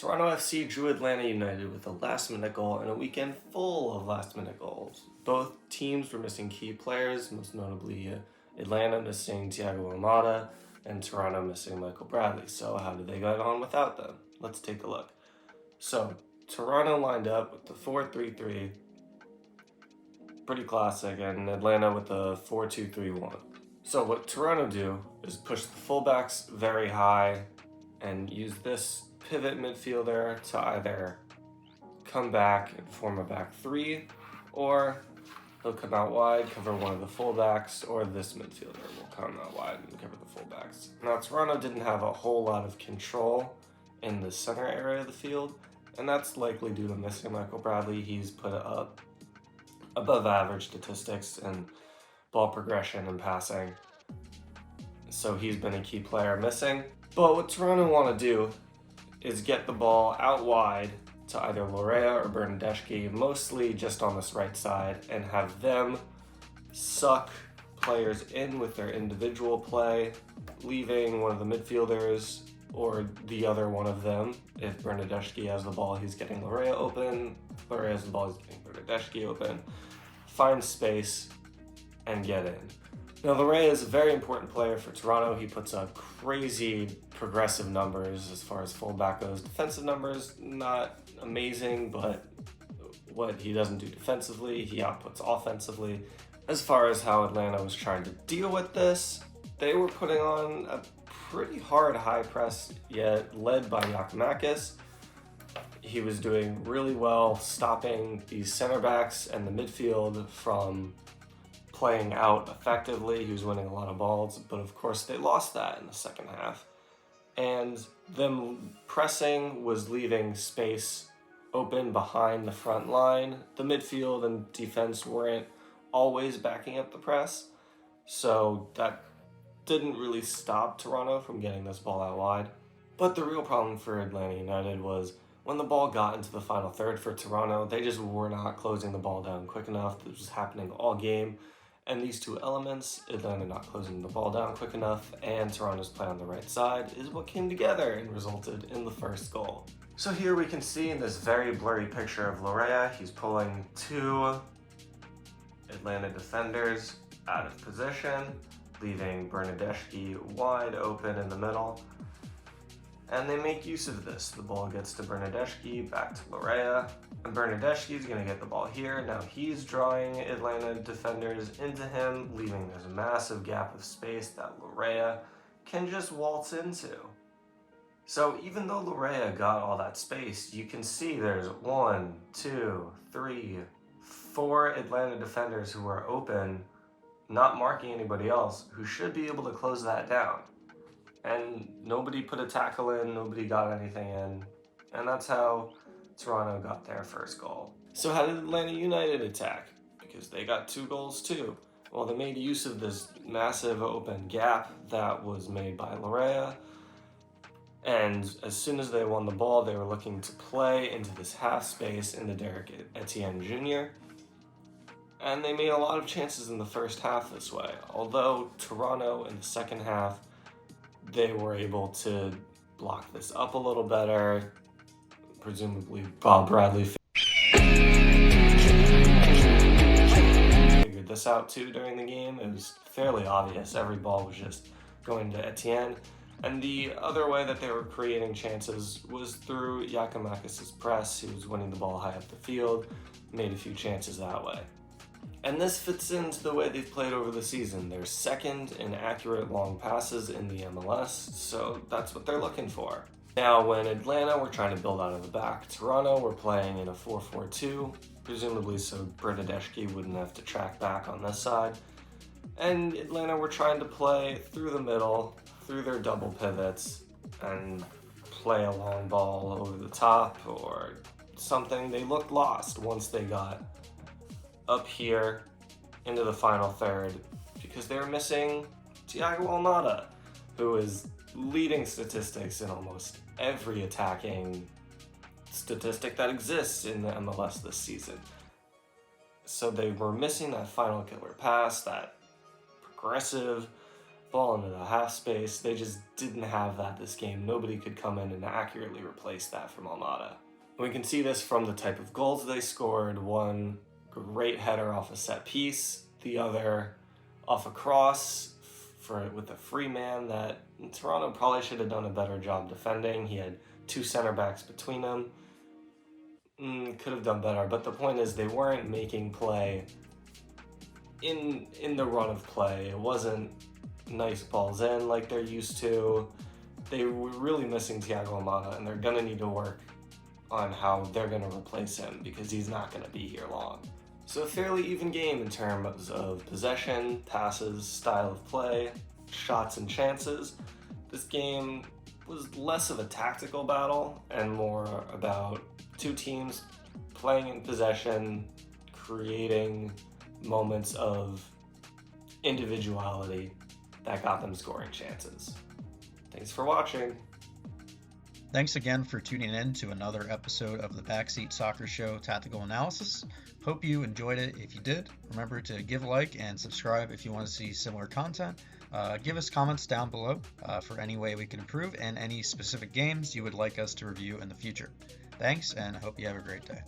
Toronto FC drew Atlanta United with a last-minute goal and a weekend full of last-minute goals. Both teams were missing key players, most notably Atlanta missing Thiago Almada and Toronto missing Michael Bradley. So how did they get on without them? Let's take a look. So Toronto lined up with the 4-3-3, pretty classic, and Atlanta with the 4-2-3-1. So what Toronto do is push the fullbacks very high and use this pivot midfielder to either come back and form a back three, or he'll come out wide, cover one of the fullbacks, or this midfielder will come out wide and cover the fullbacks. Now, Toronto didn't have a whole lot of control in the center area of the field, and that's likely due to missing Michael Bradley. He's put up above average statistics in ball progression and passing, so he's been a key player missing. But what Toronto want to do is get the ball out wide to either Lorea or Bernadeschi, mostly just on this right side, and have them suck players in with their individual play, leaving one of the midfielders or the other one of them. If Bernadeschi has the ball, he's getting Lorea open. If Lorea has the ball, he's getting Bernadeschi open. Find space and get in. Now, Lorea is a very important player for Toronto. He puts up crazy progressive numbers as far as fullback goes. Defensive numbers, not amazing, but what he doesn't do defensively, he outputs offensively. As far as how Atlanta was trying to deal with this, they were putting on a pretty hard high press, yet led by Giakoumakis. He was doing really well stopping these center backs and the midfield from playing out effectively. He was winning a lot of balls, but of course they lost that in the second half. And them pressing was leaving space open behind the front line. The midfield and defense weren't always backing up the press, so that didn't really stop Toronto from getting this ball out wide. But the real problem for Atlanta United was when the ball got into the final third for Toronto, they just were not closing the ball down quick enough. This was happening all game. And these two elements, Atlanta not closing the ball down quick enough and Toronto's play on the right side, is what came together and resulted in the first goal. So here we can see in this very blurry picture of Lorea, he's pulling two Atlanta defenders out of position, leaving Bernadeschi wide open in the middle. And they make use of this. The ball gets to Bernadeschi, back to Lorea, and Bernadeschi is going to get the ball here. Now he's drawing Atlanta defenders into him, leaving this massive gap of space that Lorea can just waltz into. So even though Lorea got all that space, you can see there's 1, 2, 3, 4 Atlanta defenders who are open, not marking anybody else, who should be able to close that down. And nobody put a tackle in, nobody got anything in, and that's how Toronto got their first goal. So how did Atlanta United attack? Because they got 2 goals too. Well, they made use of this massive open gap that was made by Lorea, and as soon as they won the ball, they were looking to play into this half space into Derek Etienne Jr., and they made a lot of chances in the first half this way. Although Toronto in the second half, they were able to block this up a little better. Presumably Bob Bradley figured this out too during the game. It was fairly obvious. Every ball was just going to Etienne. And the other way that they were creating chances was through Giakoumakis' press. He was winning the ball high up the field, made a few chances that way. And this fits into the way they've played over the season. They're second in accurate long passes in the MLS, so that's what they're looking for. Now, when Atlanta were trying to build out of the back, Toronto were playing in a 4-4-2, presumably so Bernadeschi wouldn't have to track back on this side. And Atlanta were trying to play through the middle, through their double pivots, and play a long ball over the top or something. They looked lost once they got up here into the final third because they were missing Thiago Almada, who is leading statistics in almost every attacking statistic that exists in the MLS this season. So they were missing that final killer pass, that progressive ball into the half space. They just didn't have that this game. Nobody could come in and accurately replace that from Almada. We can see this from the type of goals they scored. One great header off a set piece, the other off a cross with a free man that Toronto probably should have done a better job defending. He had two center backs between them. Could have done better, but the point is they weren't making play in the run of play. It wasn't nice balls in like they're used to. They were really missing Thiago Almada, and they're going to need to work on how they're going to replace him because he's not going to be here long. So a fairly even game in terms of possession, passes, style of play, shots and chances. This game was less of a tactical battle and more about two teams playing in possession, creating moments of individuality that got them scoring chances. Thanks for watching. Thanks again for tuning in to another episode of the Backseat Soccer Show Tactical Analysis. Hope you enjoyed it. If you did, remember to give a like and subscribe if you want to see similar content. Give us comments down below for any way we can improve and any specific games you would like us to review in the future. Thanks, and I hope you have a great day.